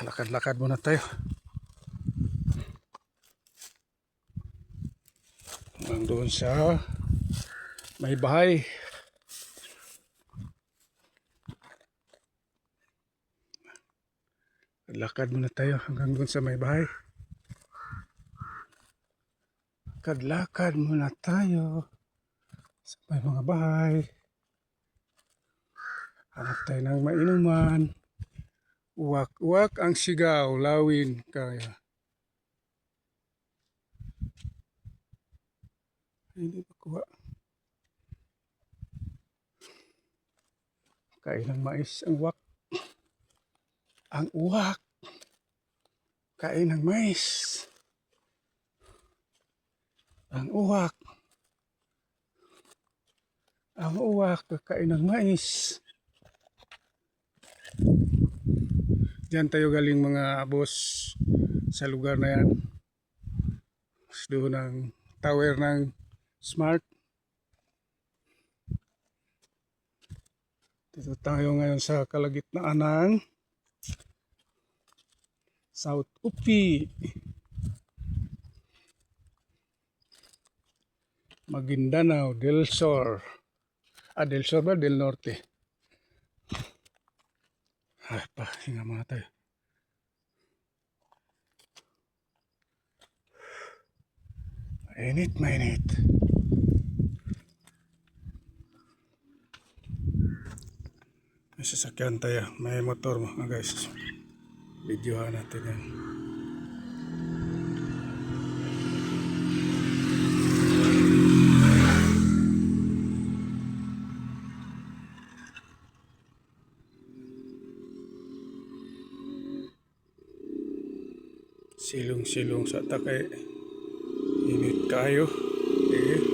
Lakad-lakad muna tayo. Doon sa may bahay. Lakad muna tayo hanggang doon sa may bahay. Lakad muna tayo sa may mga bahay. Hanap tayo ng mainuman. Uwak-uwak ang sigaw, lawin kaya. Hindi pa kuha. Kain ng mais ang uwak. Ang uwak. Kain ng mais. Ang uwak. Ang uwak. Kakain ng mais. Diyan tayo galing mga boss sa lugar na yan. Doon ang tower ng Smart. Dito tayo ngayon sa kalagitnaan ng South Upi, Maguindanao del Sur. Del Sur ba? Del Norte. Hinga muna tayo. Mainit. May sasakyan tayo. May motor mga guys. Videohan natin yan. Silong-silong sa takay. Init kayo. Init.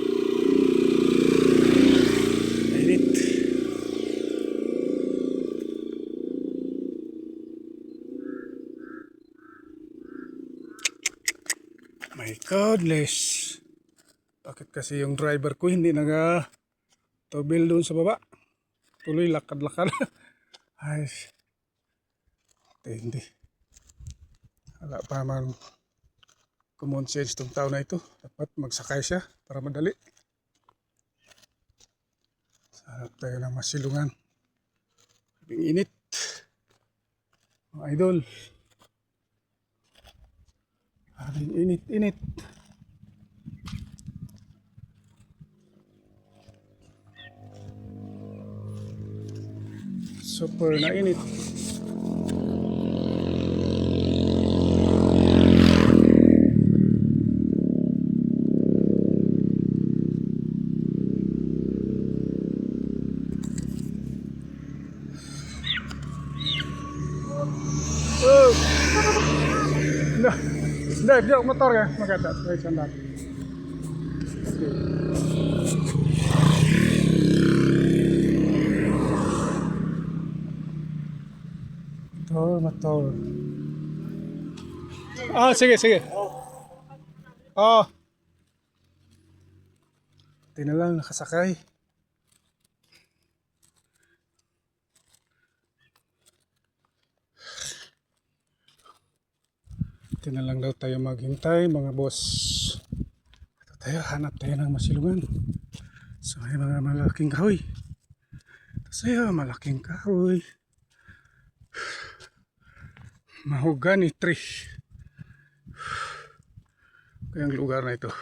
My goodness. Bakit kasi yung driver ko hindi nag-tobil doon sa baba? Tuloy lakad-lakad. Ay. Hindi. Wala pa man common sense itong tao na ito. Dapat magsakay siya para madali. Sarap tayo ng masilungan. Ang init. Mga idol. Ang init. Super na init. Oh. Hindi ako motor ka. Maganda. Wait, sandal. Motor. Sige. Hindi na lang nakasakay. Hindi na lang daw tayo maghintay mga boss. Ito tayo, hanap tayo ng masilungan. So may mga malaking kahoy. Ito sa'yo, malaking kahoy. Mahogany tree. Kaya ang lugar na ito.